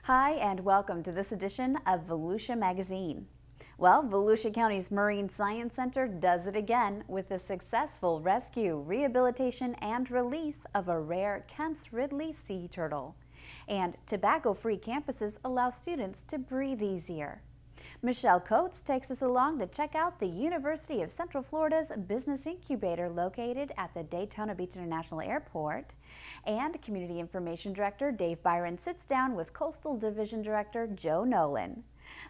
Hi and welcome to this edition of Volusia Magazine. Well, Volusia County's Marine Science Center does it again with the successful rescue, rehabilitation, and release of a rare Kemp's Ridley sea turtle. And tobacco-free campuses allow students to breathe easier. Michelle Coates takes us along to check out the University of Central Florida's Business Incubator located at the Daytona Beach International Airport. And Community Information Director Dave Byron sits down with Coastal Division Director Joe Nolin.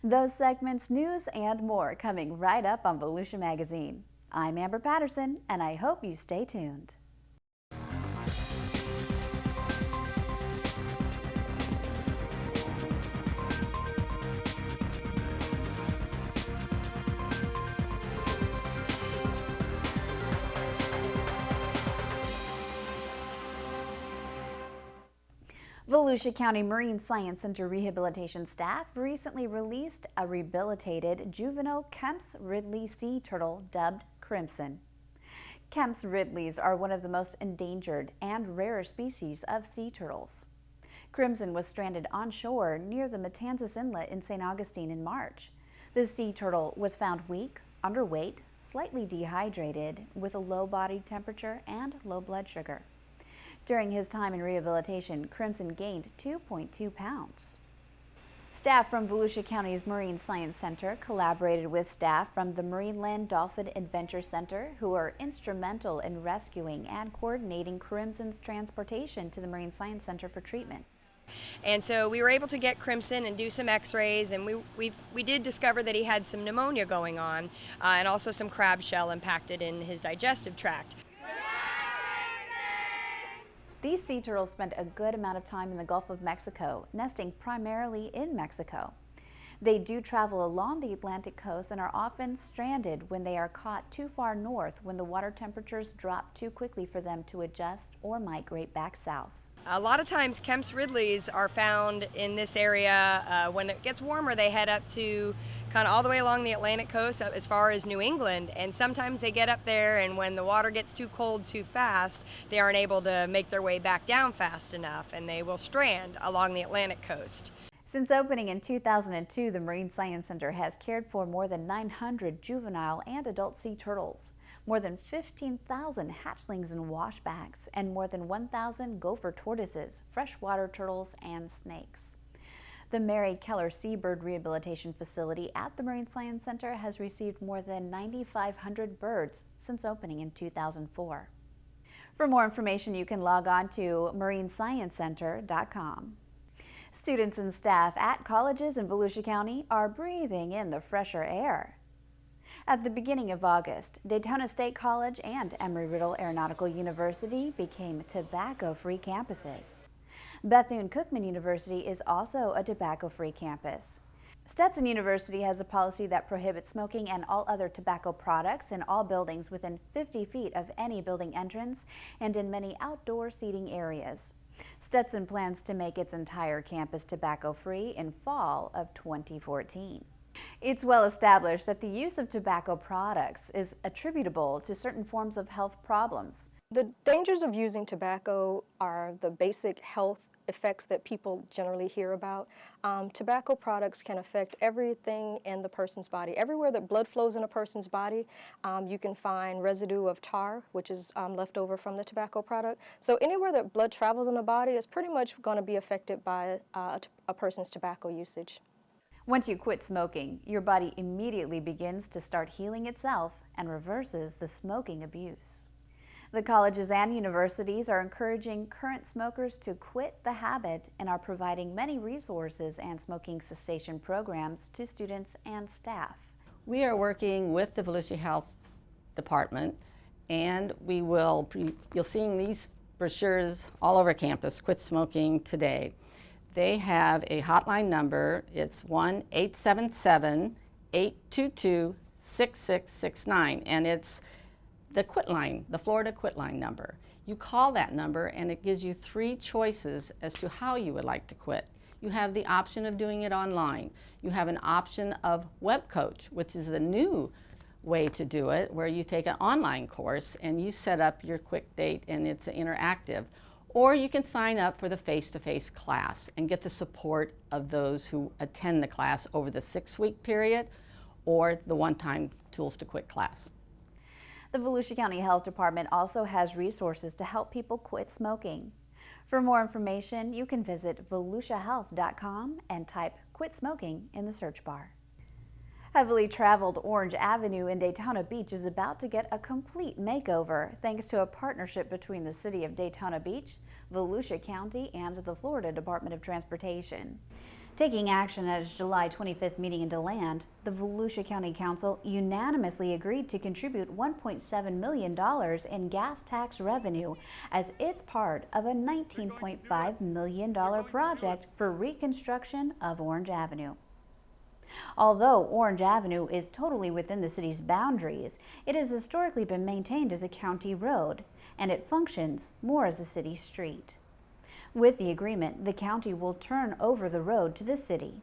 Those segments, news, and more coming right up on Volusia Magazine. I'm Amber Patterson, and I hope you stay tuned. Volusia County Marine Science Center rehabilitation staff recently released a rehabilitated juvenile Kemp's Ridley sea turtle dubbed Crimson. Kemp's Ridleys are one of the most endangered and rare species of sea turtles. Crimson was stranded on shore near the Matanzas Inlet in St. Augustine in March. The sea turtle was found weak, underweight, slightly dehydrated, with a low body temperature and low blood sugar. During his time in rehabilitation, Crimson gained 2.2 pounds. Staff from Volusia County's Marine Science Center collaborated with staff from the Marineland Dolphin Adventure Center, who are instrumental in rescuing and coordinating Crimson's transportation to the Marine Science Center for treatment. And so we were able to get Crimson and do some x-rays, and we did discover that he had some pneumonia going on and also some crab shell impacted in his digestive tract. These sea turtles spend a good amount of time in the Gulf of Mexico, nesting primarily in Mexico. They do travel along the Atlantic coast and are often stranded when they are caught too far north when the water temperatures drop too quickly for them to adjust or migrate back south. A lot of times Kemp's Ridleys are found in this area. When it gets warmer, they head up to kind of all the way along the Atlantic coast as far as New England, and sometimes they get up there, and when the water gets too cold too fast, they aren't able to make their way back down fast enough, and they will strand along the Atlantic coast. Since opening in 2002, the Marine Science Center has cared for more than 900 juvenile and adult sea turtles, more than 15,000 hatchlings and washbacks, and more than 1,000 gopher tortoises, freshwater turtles, and snakes. The Mary Keller Seabird Rehabilitation Facility at the Marine Science Center has received more than 9,500 birds since opening in 2004. For more information, you can log on to marinesciencecenter.com. Students and staff at colleges in Volusia County are breathing in the fresher air. At the beginning of August, Daytona State College and Embry-Riddle Aeronautical University became tobacco-free campuses. Bethune-Cookman University is also a tobacco-free campus. Stetson University has a policy that prohibits smoking and all other tobacco products in all buildings within 50 feet of any building entrance and in many outdoor seating areas. Stetson plans to make its entire campus tobacco-free in fall of 2014. It's well established that the use of tobacco products is attributable to certain forms of health problems. The dangers of using tobacco are the basic health effects that people generally hear about. Tobacco products can affect everything in the person's body. Everywhere that blood flows in a person's body, you can find residue of tar, which is left over from the tobacco product. So anywhere that blood travels in the body is pretty much going to be affected by a person's tobacco usage. Once you quit smoking, your body immediately begins to start healing itself and reverses the smoking abuse. The colleges and universities are encouraging current smokers to quit the habit and are providing many resources and smoking cessation programs to students and staff. We are working with the Volusia Health Department, and you'll see these brochures all over campus, Quit Smoking Today. They have a hotline number. It's 1-877-822-6669, and it's the quit line, the Florida quit line number. You call that number and it gives you 3 choices as to how you would like to quit. You have the option of doing it online. You have an option of web coach, which is a new way to do it, where you take an online course and you set up your quick date and it's interactive. Or you can sign up for the face-to-face class and get the support of those who attend the class over the 6-week period or the one-time Tools to Quit class. The Volusia County Health Department also has resources to help people quit smoking. For more information, you can visit volusiahealth.com and type "quit smoking" in the search bar. Heavily traveled Orange Avenue in Daytona Beach is about to get a complete makeover thanks to a partnership between the City of Daytona Beach, Volusia County, and the Florida Department of Transportation. Taking action at its July 25th meeting in DeLand, the Volusia County Council unanimously agreed to contribute $1.7 million in gas tax revenue as its part of a $19.5 million project for reconstruction of Orange Avenue. Although Orange Avenue is totally within the city's boundaries, it has historically been maintained as a county road, and it functions more as a city street. With the agreement, the county will turn over the road to the city.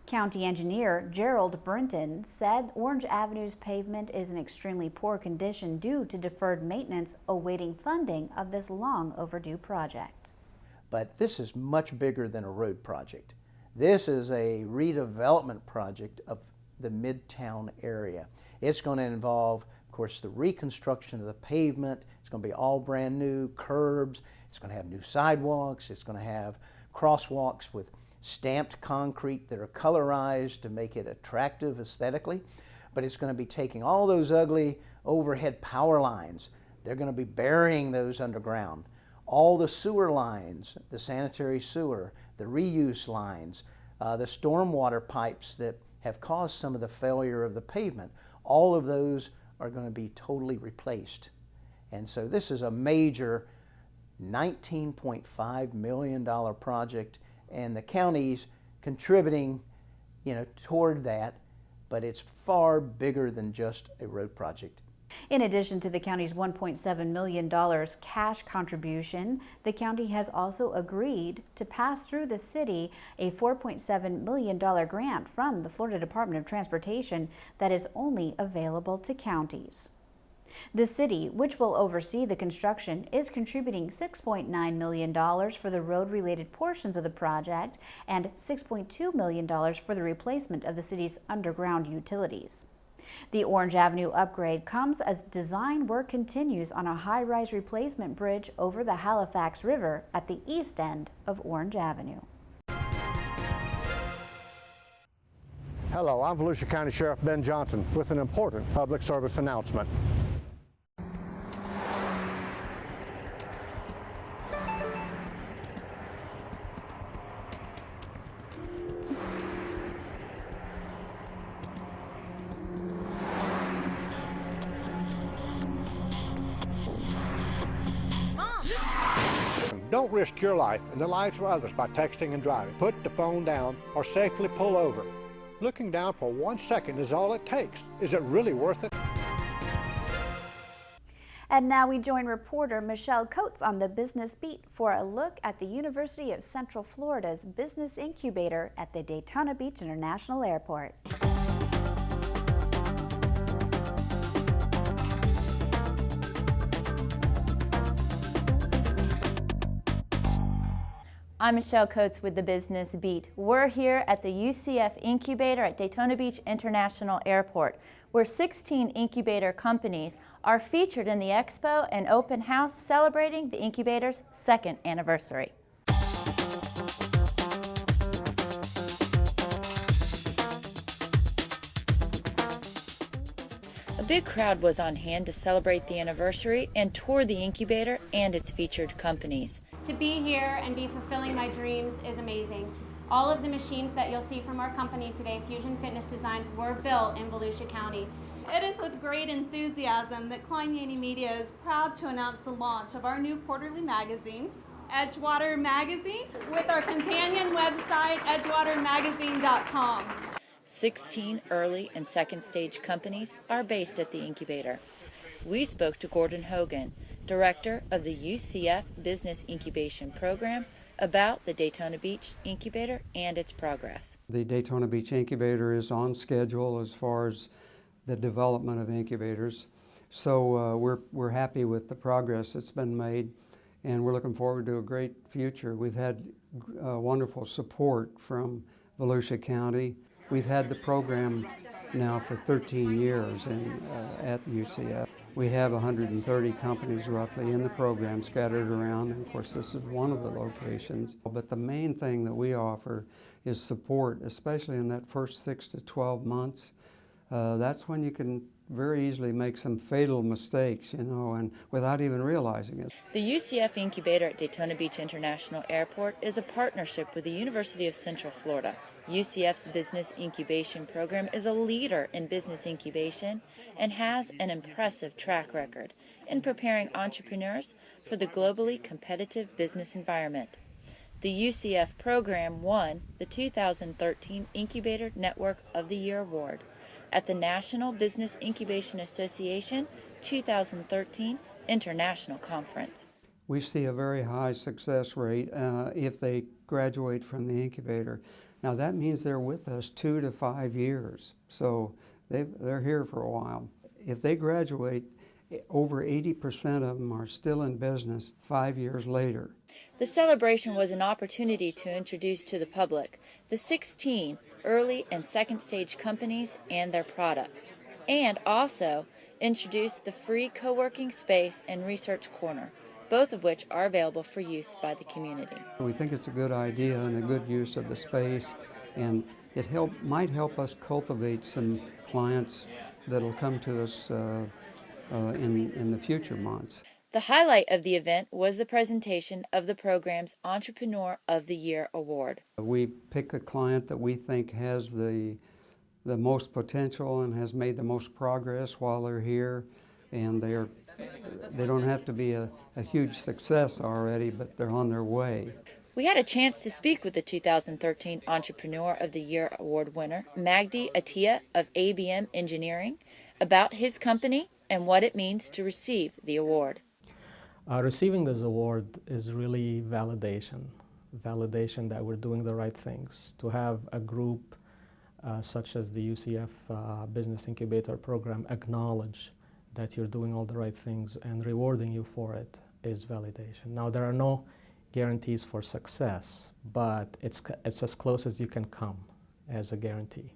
County engineer Gerald Brinton said Orange Avenue's pavement is in extremely poor condition due to deferred maintenance awaiting funding of this long overdue project. But this is much bigger than a road project. This is a redevelopment project of the Midtown area. It's going to involve, of course, the reconstruction of the pavement. It's going to be all brand new curbs. It's going to have new sidewalks. It's going to have crosswalks with stamped concrete that are colorized to make it attractive aesthetically. But it's going to be taking all those ugly overhead power lines. They're going to be burying those underground. All the sewer lines, the sanitary sewer, the reuse lines, the stormwater pipes that have caused some of the failure of the pavement, all of those are going to be totally replaced. And so this is a major $19.5 million project, and the county's contributing, toward that, but it's far bigger than just a road project. In addition to the county's $1.7 million cash contribution, the county has also agreed to pass through the city a $4.7 million grant from the Florida Department of Transportation that is only available to counties. The city, which will oversee the construction, is contributing $6.9 million for the road-related portions of the project and $6.2 million for the replacement of the city's underground utilities. The Orange Avenue upgrade comes as design work continues on a high-rise replacement bridge over the Halifax River at the east end of Orange Avenue. Hello, I'm Volusia County Sheriff Ben Johnson with an important public service announcement. Don't risk your life and the lives of others by texting and driving. Put the phone down or safely pull over. Looking down for 1 second is all it takes. Is it really worth it? And now we join reporter Michelle Coates on the Business Beat for a look at the University of Central Florida's Business Incubator at the Daytona Beach International Airport. I'm Michelle Coates with the Business Beat. We're here at the UCF Incubator at Daytona Beach International Airport, where 16 incubator companies are featured in the expo and open house celebrating the incubator's 2nd anniversary. A big crowd was on hand to celebrate the anniversary and tour the incubator and its featured companies. To be here and be fulfilling my dreams is amazing. All of the machines that you'll see from our company today, Fusion Fitness Designs, were built in Volusia County. It is with great enthusiasm that Klein Yaney Media is proud to announce the launch of our new quarterly magazine, Edgewater Magazine, with our companion website, edgewatermagazine.com. 16 early and second stage companies are based at the incubator. We spoke to Gordon Hogan, director of the UCF Business Incubation Program, about the Daytona Beach Incubator and its progress. The Daytona Beach Incubator is on schedule as far as the development of incubators. So we're happy with the progress that's been made. and we're looking forward to a great future. We've had wonderful support from Volusia County. We've had the program now for 13 years at UCF. We have 130 companies roughly in the program scattered around, and of course this is one of the locations. But the main thing that we offer is support, especially in that first 6 to 12 months. That's when you can very easily make some fatal mistakes, you know, and without even realizing it. The UCF Incubator at Daytona Beach International Airport is a partnership with the University of Central Florida. UCF's Business Incubation Program is a leader in business incubation and has an impressive track record in preparing entrepreneurs for the globally competitive business environment. The UCF program won the 2013 Incubator Network of the Year Award at the National Business Incubation Association 2013 International Conference. We see a very high success rate if they graduate from the incubator. Now that means they're with us 2 to 5 years, so they're here for a while. If they graduate, over 80% of them are still in business 5 years later. The celebration was an opportunity to introduce to the public the 16 early and second stage companies and their products, and also introduce the free co-working space and research corner, both of which are available for use by the community. We think it's a good idea and a good use of the space, and it might help us cultivate some clients that'll come to us in the future months. The highlight of the event was the presentation of the program's Entrepreneur of the Year Award. We pick a client that we think has the most potential and has made the most progress while they're here, and they don't have to be a huge success already, but they're on their way. We had a chance to speak with the 2013 Entrepreneur of the Year Award winner, Magdi Attia of ABM Engineering, about his company and what it means to receive the award. Receiving this award is really validation that we're doing the right things. To have a group such as the UCF Business Incubator program acknowledge that you're doing all the right things and rewarding you for it is validation. Now, there are no guarantees for success, but it's as close as you can come as a guarantee.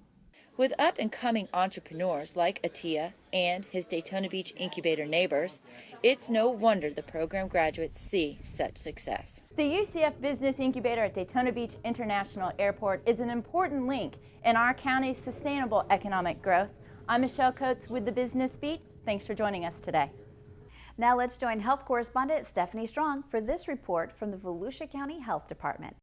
With up-and-coming entrepreneurs like Attia and his Daytona Beach Incubator neighbors, it's no wonder the program graduates see such success. The UCF Business Incubator at Daytona Beach International Airport is an important link in our county's sustainable economic growth. I'm Michelle Coates with the Business Beat. Thanks for joining us today. Now let's join health correspondent Stephanie Strong for this report from the Volusia County Health Department.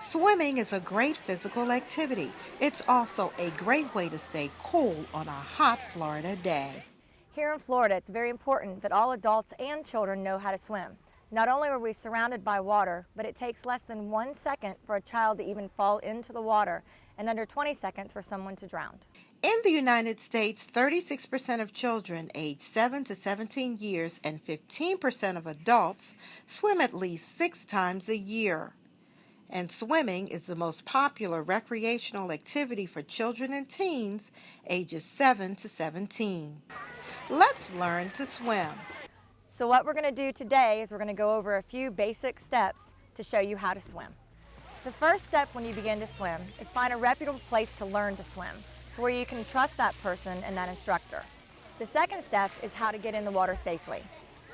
Swimming is a great physical activity. It's also a great way to stay cool on a hot Florida day. Here in Florida, it's very important that all adults and children know how to swim. Not only are we surrounded by water, but it takes less than 1 second for a child to even fall into the water and under 20 seconds for someone to drown. In the United States, 36% of children aged 7 to 17 years and 15% of adults swim at least 6 times a year. And swimming is the most popular recreational activity for children and teens ages 7 to 17. Let's learn to swim. So what we're going to do today is we're going to go over a few basic steps to show you how to swim. The first step when you begin to swim is find a reputable place to learn to swim, to where you can trust that person and that instructor. The second step is how to get in the water safely.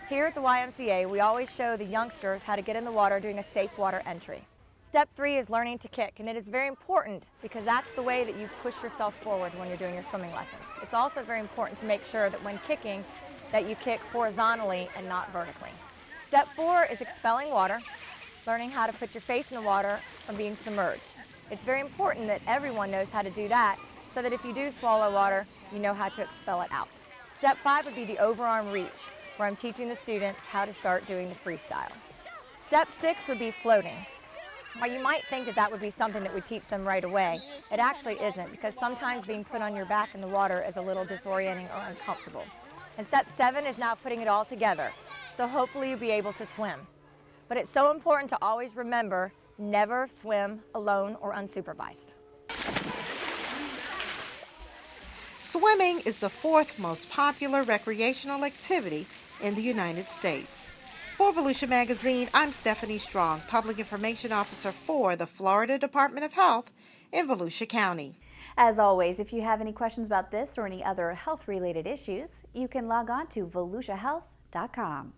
Here at the YMCA, we always show the youngsters how to get in the water doing a safe water entry. Step 3 is learning to kick, and it is very important because that's the way that you push yourself forward when you're doing your swimming lessons. It's also very important to make sure that when kicking, that you kick horizontally and not vertically. Step 4 is expelling water, learning how to put your face in the water from being submerged. It's very important that everyone knows how to do that so that if you do swallow water, you know how to expel it out. Step 5 would be the overarm reach, where I'm teaching the students how to start doing the freestyle. Step 6 would be floating. While you might think that that would be something that we teach them right away, it actually isn't, because sometimes being put on your back in the water is a little disorienting or uncomfortable. And step 7 is now putting it all together, so hopefully you'll be able to swim. But it's so important to always remember Never swim alone or unsupervised. Swimming is the fourth most popular recreational activity in the United States. For Volusia Magazine, I'm Stephanie Strong, Public Information Officer for the Florida Department of Health in Volusia County. As always, if you have any questions about this or any other health-related issues, you can log on to volusiahealth.com.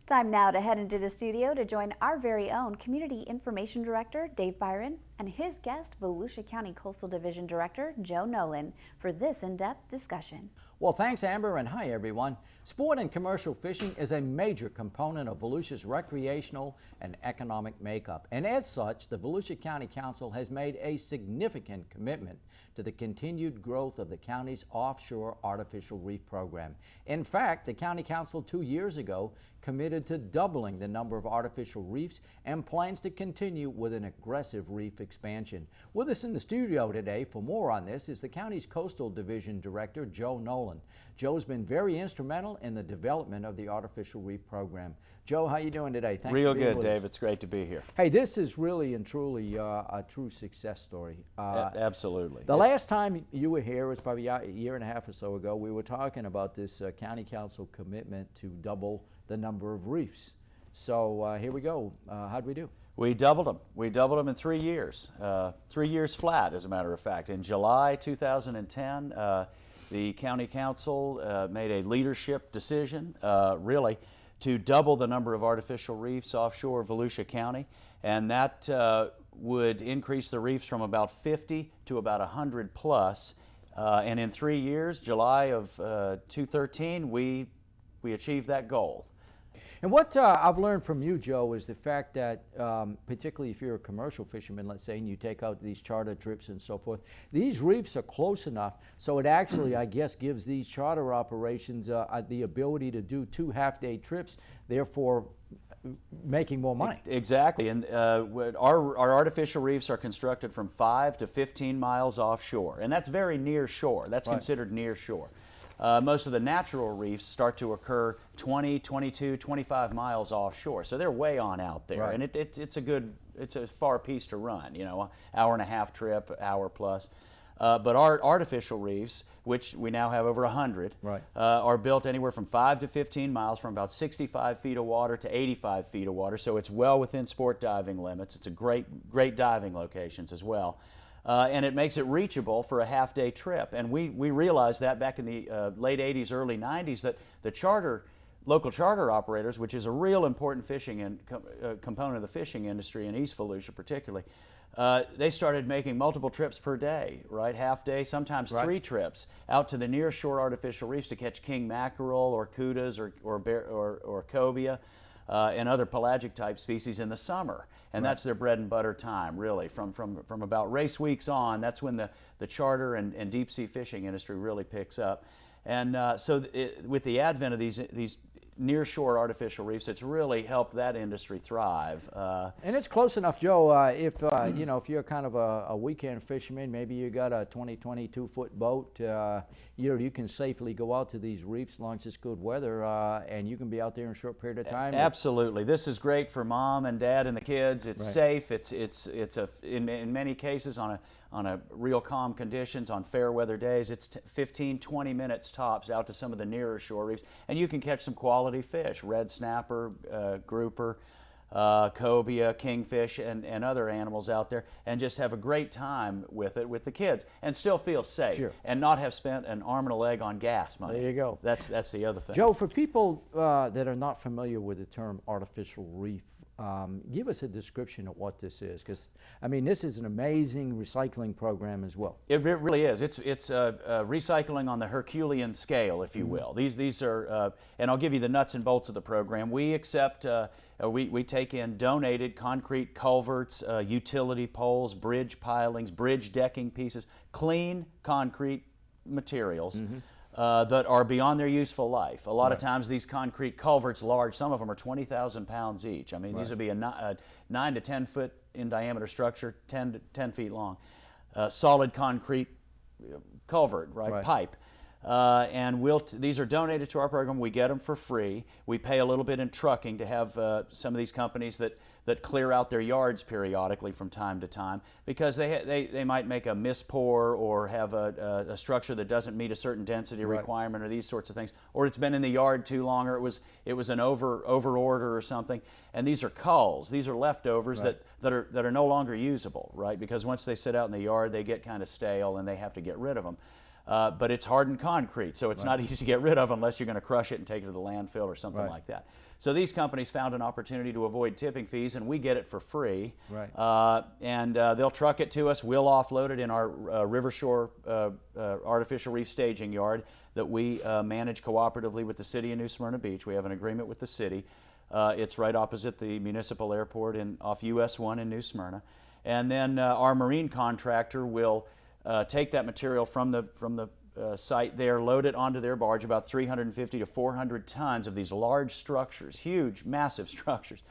Time now to head into the studio to join our very own Community Information Director, Dave Byron, and his guest, Volusia County Coastal Division Director, Joe Nolin, for this in-depth discussion. Well, thanks, Amber, and hi, everyone. Sport and commercial fishing is a major component of Volusia's recreational and economic makeup. And as such, the Volusia County Council has made a significant commitment to the continued growth of the county's offshore artificial reef program. In fact, the County Council 2 years ago committed to doubling the number of artificial reefs and plans to continue with an aggressive reef expansion. With us in the studio today for more on this is the county's Coastal Division Director, Joe Nolin. Joe's been very instrumental in the development of the artificial reef program. Joe, how you doing today? Thanks Real for being good, with Dave. us. It's great to be here. Hey, this is really and truly a true success story. Absolutely. The last time you were here was probably a year and a half or so ago. We were talking about this county council commitment to double the number of reefs. So here we go. How'd we do? We doubled them. We doubled them in 3 years. 3 years flat, as a matter of fact. In July 2010, the county council made a leadership decision, really, to double the number of artificial reefs offshore Volusia County, and that would increase the reefs from about 50 to about 100 plus. And in 3 years, July of 2013, we achieved that goal. And what I've learned from you, Joe, is the fact that, particularly if you're a commercial fisherman, let's say, and you take out these charter trips and so forth, these reefs are close enough, so it actually, I guess, gives these charter operations the ability to do 2 half-day trips, therefore making more money. Exactly, and our artificial reefs are constructed from 5 to 15 miles offshore, and that's very near shore. That's considered near shore. Most of the natural reefs start to occur 20, 22, 25 miles offshore, so they're way on out there, and it's a far piece to run, you know, hour and a half trip, hour plus. But our artificial reefs, which we now have over 100, are built anywhere from 5 to 15 miles, from about 65 feet of water to 85 feet of water, so it's well within sport diving limits. It's a great diving locations as well. And it makes it reachable for a half-day trip. And we realized that back in the late 80s, early 90s, that the local charter operators, which is a real important fishing component of the fishing industry in East Volusia particularly, they started making multiple trips per day, right? Half-day, sometimes 3 trips out to the near-shore artificial reefs to catch king mackerel or cudas or cobia. And other pelagic type species in the summer, and that's their bread and butter time, really. From about race weeks on, that's when the charter and deep sea fishing industry really picks up. And with the advent of these near-shore artificial reefs, it's really helped that industry thrive. And it's close enough, Joe, if you know, if you're kind of a weekend fisherman, maybe you got a 22-foot boat, you know, you can safely go out to these reefs as long as it's good weather, and you can be out there in a short period of time. Absolutely. This is great for mom and dad and the kids. It's safe. It's in many cases on a real calm conditions, on fair weather days, it's 15, 20 minutes tops out to some of the nearer shore reefs, and you can catch some quality fish, red snapper, grouper, cobia, kingfish, and other animals out there, and just have a great time with it with the kids, and still feel safe, and not have spent an arm and a leg on gas money. There you go. That's the other thing. Joe, for people that are not familiar with the term artificial reef, give us a description of what this is, because I mean, this is an amazing recycling program as well. It really is. It's recycling on the Herculean scale, if you will. These are, and I'll give you the nuts and bolts of the program. We accept, we take in donated concrete culverts, utility poles, bridge pilings, bridge decking pieces, clean concrete materials. That are beyond their useful life. A lot of times these concrete culverts, large, some of them are 20,000 pounds each. I mean, these would be a 9 to 10 foot in diameter structure, 10 feet long, solid concrete culvert, pipe. And these are donated to our program. We get them for free. We pay a little bit in trucking to have some of these companies that that clear out their yards periodically from time to time because they might make a mispour or have a structure that doesn't meet a certain density requirement or these sorts of things, or it's been in the yard too long, or it was an over order or something. And these are culls. These are leftovers that are no longer usable, right? Because once they sit out in the yard, they get kind of stale and they have to get rid of them. But it's hardened concrete, so it's not easy to get rid of unless you're going to crush it and take it to the landfill or something like that. So these companies found an opportunity to avoid tipping fees, and we get it for free. And they'll truck it to us. We'll offload it in our Rivershore artificial reef staging yard that we manage cooperatively with the city of New Smyrna Beach. We have an agreement with the city. It's right opposite the municipal airport off US 1 in New Smyrna. And then our marine contractor will take that material from the site there, load it onto their barge, about 350 to 400 tons of these large structures, huge, massive structures,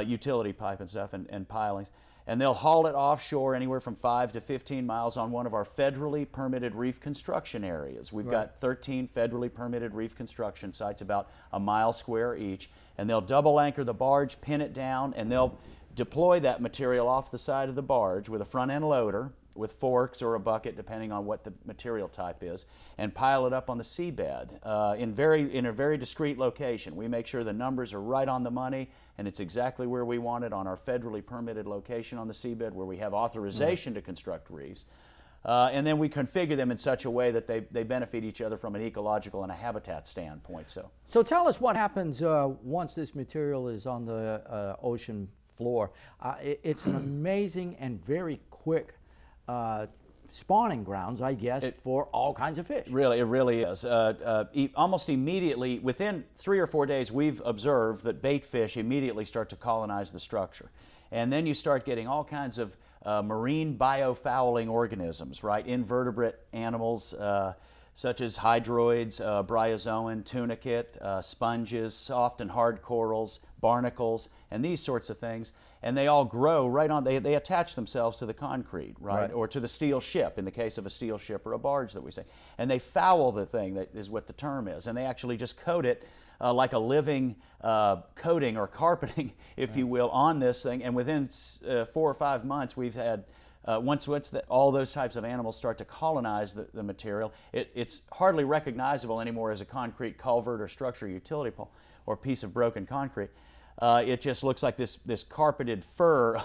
utility pipe and stuff and pilings. And they'll haul it offshore anywhere from 5 to 15 miles on one of our federally permitted reef construction areas. We've got 13 federally permitted reef construction sites, about a mile square each. And they'll double anchor the barge, pin it down, and they'll deploy that material off the side of the barge with a front end loader with forks or a bucket, depending on what the material type is, and pile it up on the seabed in a very discreet location. We make sure the numbers are right on the money, and it's exactly where we want it, on our federally permitted location on the seabed where we have authorization to construct reefs. And then we configure them in such a way that they benefit each other from an ecological and a habitat standpoint. So tell us what happens once this material is on the ocean floor. It's an amazing and very quick spawning grounds, I guess, for all kinds of fish. It really is. Almost immediately, within 3 or 4 days, we've observed that bait fish immediately start to colonize the structure. And then you start getting all kinds of marine biofouling organisms, right? Invertebrate animals such as hydroids, bryozoan, tunicate, sponges, soft and hard corals, barnacles, and these sorts of things. And they all grow right on, they attach themselves to the concrete, right? Or to the steel ship, in the case of a steel ship or a barge that we say. And they foul the thing, that is what the term is. And they actually just coat it like a living coating or carpeting, if you will, on this thing. And within 4 or 5 months, we've had, once all those types of animals start to colonize the material, it's hardly recognizable anymore as a concrete culvert or structure utility pole or piece of broken concrete. It just looks like this carpeted fur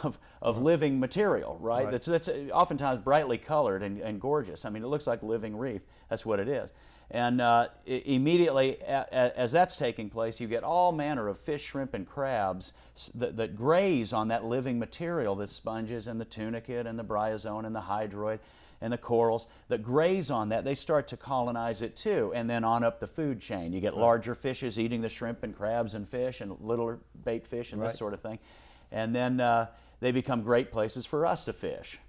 of living material, right? That's oftentimes brightly colored and gorgeous. I mean, it looks like living reef. That's what it is. And immediately, as that's taking place, you get all manner of fish, shrimp, and crabs that graze on that living material, the sponges and the tunicate and the bryozoan and the hydroid and the corals that graze on that. They start to colonize it too, and then on up the food chain. You get larger fishes eating the shrimp and crabs and fish, and littler bait fish and this sort of thing. And then they become great places for us to fish.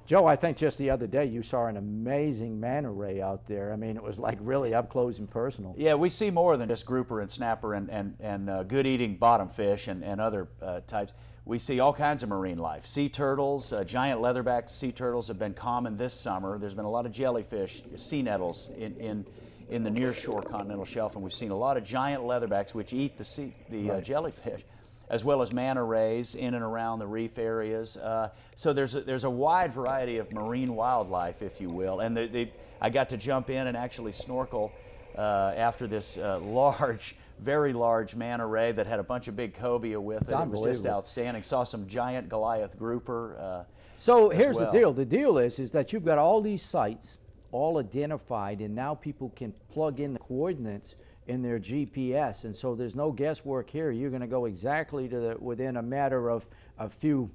Joe, I think just the other day you saw an amazing manta ray out there. I mean, it was like really up close and personal. Yeah, we see more than just grouper and snapper and good-eating bottom fish and other types. We see all kinds of marine life. Sea turtles, giant leatherback sea turtles have been common this summer. There's been a lot of jellyfish, sea nettles in the nearshore continental shelf, and we've seen a lot of giant leatherbacks which eat the jellyfish, as well as manta rays in and around the reef areas. So there's a wide variety of marine wildlife, if you will. And I got to jump in and actually snorkel after this very large manta ray that had a bunch of big cobia with it. It was just outstanding. Saw some giant Goliath grouper. So here's the deal. The deal is that you've got all these sites all identified, and now people can plug in the coordinates in their GPS, and so there's no guesswork here. You're going to go exactly to within a matter of a few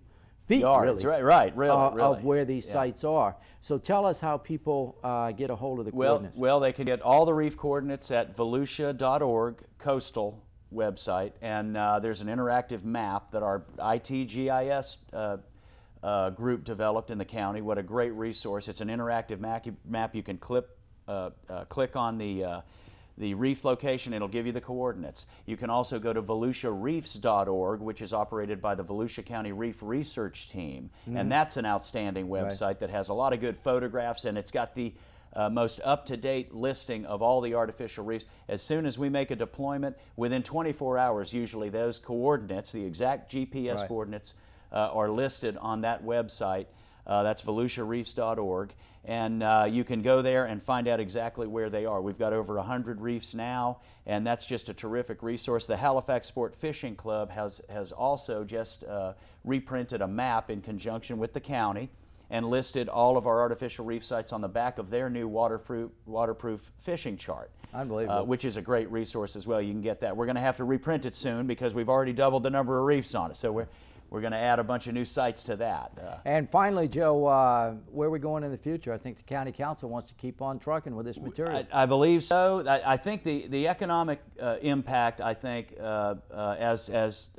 feet, yards, really, really. Of where these sites are. So tell us how people get a hold of the coordinates. Well, they can get all the reef coordinates at volusia.org coastal website, and there's an interactive map that our ITGIS group developed in the county. What a great resource. It's an interactive map. You can click on the reef location, it'll give you the coordinates. You can also go to volusiareefs.org, which is operated by the Volusia County Reef Research Team. And that's an outstanding website that has a lot of good photographs, and it's got the most up-to-date listing of all the artificial reefs. As soon as we make a deployment, within 24 hours, usually those coordinates, the exact GPS coordinates, are listed on that website. That's VolusiaReefs.org, and you can go there and find out exactly where they are. We've got over 100 reefs now, and that's just a terrific resource. The Halifax Sport Fishing Club has also just reprinted a map in conjunction with the county and listed all of our artificial reef sites on the back of their new waterproof fishing chart. Unbelievable. Which is a great resource as well. You can get that. We're going to have to reprint it soon because we've already doubled the number of reefs on it. So we're going to add a bunch of new sites to that. And finally, Joe, where are we going in the future? I think the county council wants to keep on trucking with this material. I believe so. I think the economic impact, I think, as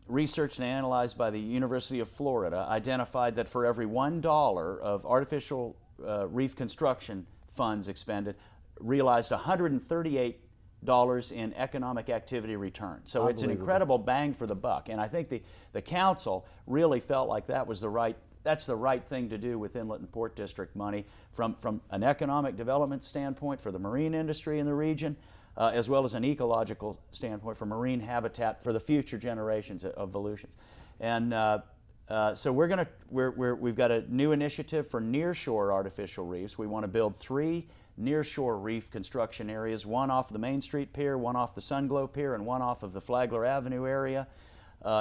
researched and analyzed by the University of Florida, identified that for every $1 of artificial reef construction funds expended, realized $138 in economic activity return. So it's an incredible bang for the buck. And I think the council really felt like that's the right thing to do with Inlet and Port District money from an economic development standpoint for the marine industry in the region, as well as an ecological standpoint for marine habitat for the future generations of Volusians. And so we've got a new initiative for nearshore artificial reefs. We want to build 3 nearshore reef construction areas, one off the Main Street Pier, one off the Sunglow Pier, and one off of the Flagler Avenue area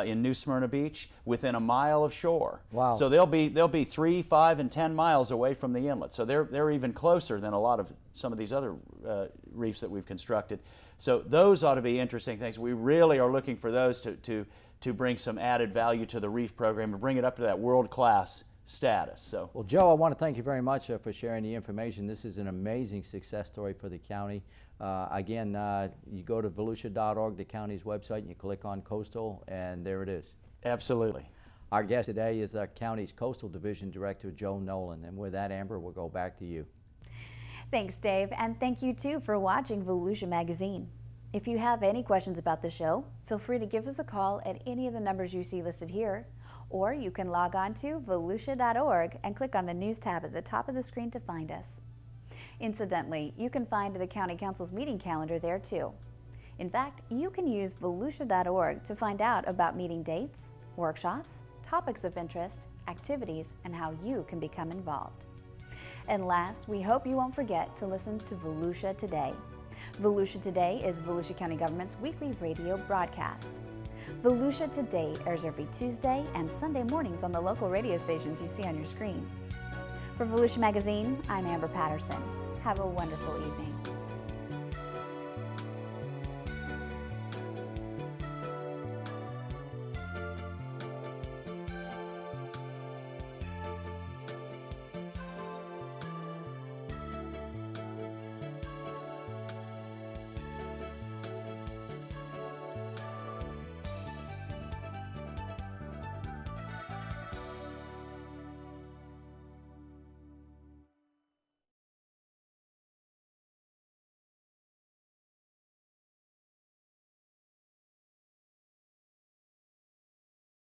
in New Smyrna Beach, within a mile of shore. Wow. So they'll be 3, 5, and 10 miles away from the inlet. So they're even closer than some of these other reefs that we've constructed. So those ought to be interesting things. We really are looking for those to bring some added value to the reef program and bring it up to that world-class status. So, well, Joe, I want to thank you very much for sharing the information. This is an amazing success story for the county. Again, you go to volusia.org, the county's website, and you click on Coastal, and there it is. Absolutely. Our guest today is the county's Coastal Division Director, Joe Nolin. And with that, Amber, we'll go back to you. Thanks, Dave, and thank you too for watching Volusia Magazine. If you have any questions about the show, feel free to give us a call at any of the numbers you see listed here, or you can log on to volusia.org and click on the News tab at the top of the screen to find us. Incidentally, you can find the County Council's meeting calendar there too. In fact, you can use volusia.org to find out about meeting dates, workshops, topics of interest, activities, and how you can become involved. And last, we hope you won't forget to listen to Volusia Today. Volusia Today is Volusia County Government's weekly radio broadcast. Volusia Today airs every Tuesday and Sunday mornings on the local radio stations you see on your screen. For Volusia Magazine, I'm Amber Patterson. Have a wonderful evening.